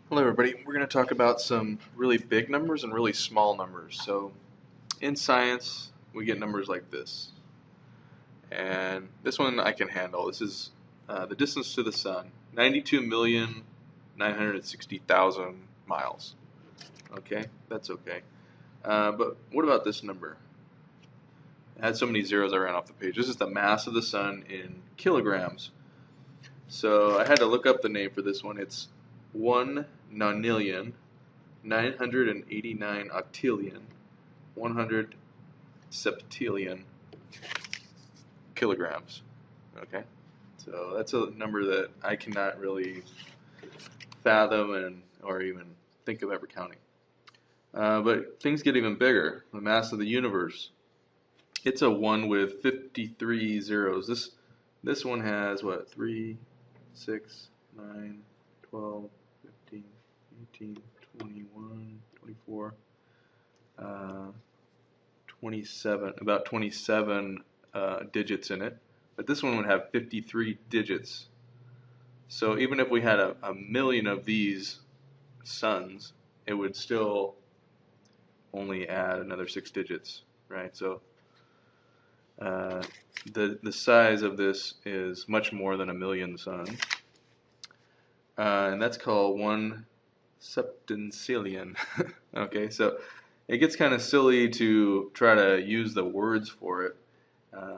Hello, everybody. We're going to talk about some really big numbers and really small numbers. So, in science, we get numbers like this. And this one I can handle. This is the distance to the sun 92,960,000 miles. Okay, that's okay. But what about this number? It had so many zeros I ran off the page. This is the mass of the sun in kilograms. So, I had to look up the name for this one. It's 1 nonillion 989 octillion 100 septillion kilograms. Okay, so that's a number that I cannot really fathom or even think of ever counting. But things get even bigger. The mass of the universe. It's a 1 with 53 zeros. This one has what? 3, 6, 9, 12, 15, 18, 21, 24. 27, about 27 digits in it, but this one would have 53 digits. So even if we had a million of these suns, it would still only add another 6 digits, right? So the size of this is much more than a million suns, and that's called 1 septensillion. Okay, so it gets kind of silly to try to use the words for it.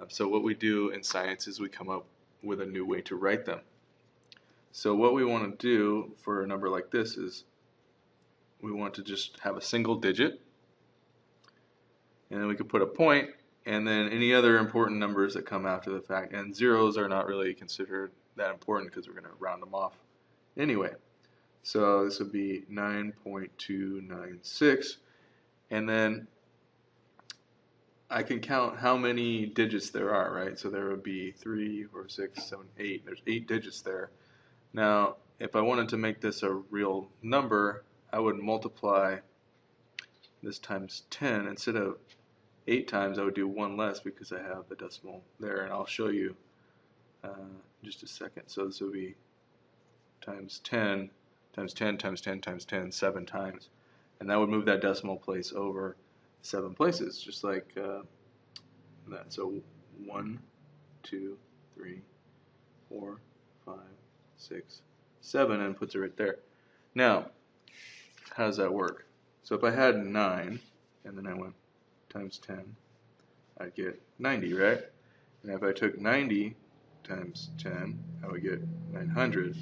So what we do in science is we come up with a new way to write them. So what we want to do for a number like this is we want to just have a single digit, and then we could put a point, and then any other important numbers that come after the fact. And zeros are not really considered that important because we're going to round them off anyway. So this would be 9.296, and then I can count how many digits there are, right? So there would be 3, 4, 6, 7, 8. There's 8 digits there. Now, if I wanted to make this a real number, I would multiply this times 10. Instead of 8 times, I would do 1 less because I have the decimal there, and I'll show you in just a second. So this would be times 10, times 10, times 10, times 10, 7 times. And that would move that decimal place over 7 places, just like that. So 1, 2, 3, 4, 5, 6, 7, and puts it right there. Now, how does that work? So if I had 9, and then I went times 10, I'd get 90, right? And if I took 90 times 10, I would get 900.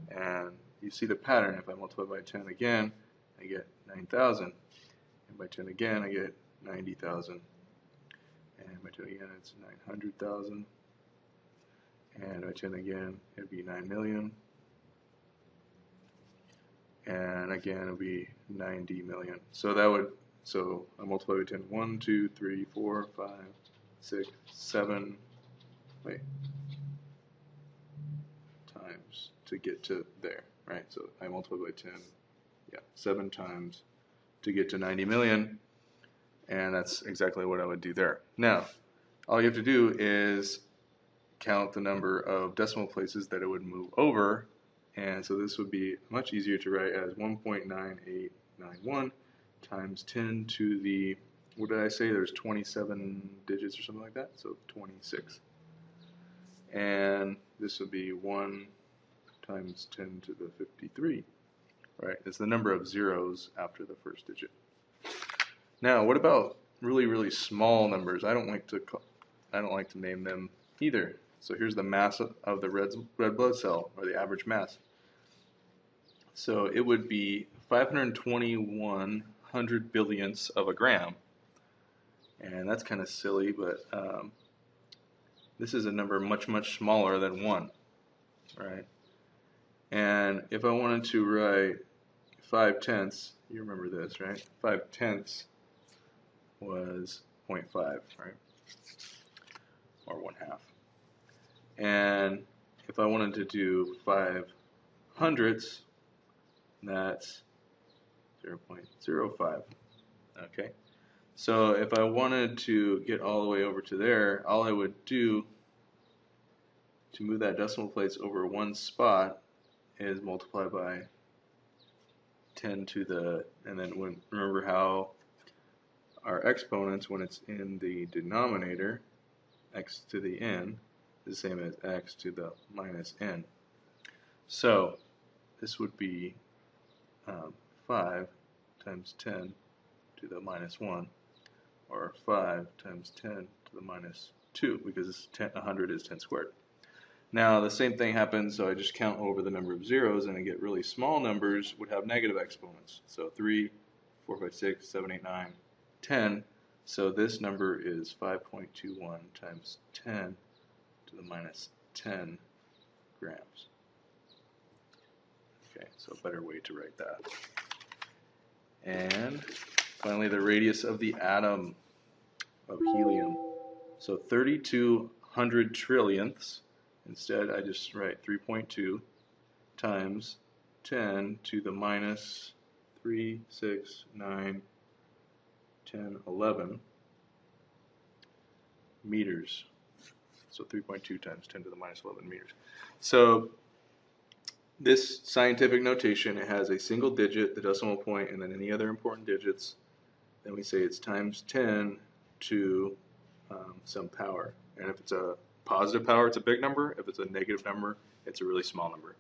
And you see the pattern. If I multiply by 10 again, I get 9,000. And by 10 again, I get 90,000. And by 10 again, it's 900,000. And by 10 again, it'd be 9 million. And again, it'd be 90 million. So I multiply by 10. 1, 2, 3, 4, 5, 6, 7, times to get to there, right? So I multiply by 10, 7 times to get to 90 million. And that's exactly what I would do there. Now, all you have to do is count the number of decimal places that it would move over. And so this would be much easier to write as 1.9891 times 10 to the, what did I say? There's 27 digits or something like that. So 26. And this would be 1 times 10 to the 53. Right? It's the number of zeros after the first digit. Now, what about really, really small numbers? I don't like to name them either. So here's the mass of the red blood cell, or the average mass. So it would be 521 hundred billionths of a gram. And that's kind of silly, but this is a number much, much smaller than 1, right? And if I wanted to write 5/10, you remember this, right? 5/10 was 0.5, right? Or 1/2. And if I wanted to do 5/100, that's 0.05. Okay. So if I wanted to get all the way over to there, all I would do to move that decimal place over one spot is multiply by 10 to the, and then remember how our exponents, when it's in the denominator, x to the n, is the same as x to the minus n. So this would be 5 times 10 to the minus 1, or 5 times 10 to the minus 2, because 100 is 10 squared. Now the same thing happens, so I just count over the number of zeros, and I get really small numbers would have negative exponents. So 3, 4, 5, 6, 7, 8, 9, 10. So this number is 5.21 times 10 to the minus 10 grams. Okay, so a better way to write that. And finally, the radius of the atom of helium. So 3200 trillionths. Instead, I just write 3.2 times 10 to the minus 3, 6, 9, 10, 11 meters. So 3.2 times 10 to the minus 11 meters. So this scientific notation, it has a single digit, the decimal point, and then any other important digits. Then we say it's times 10 to some power. And if it's a positive power, it's a big number. If it's a negative number, it's a really small number.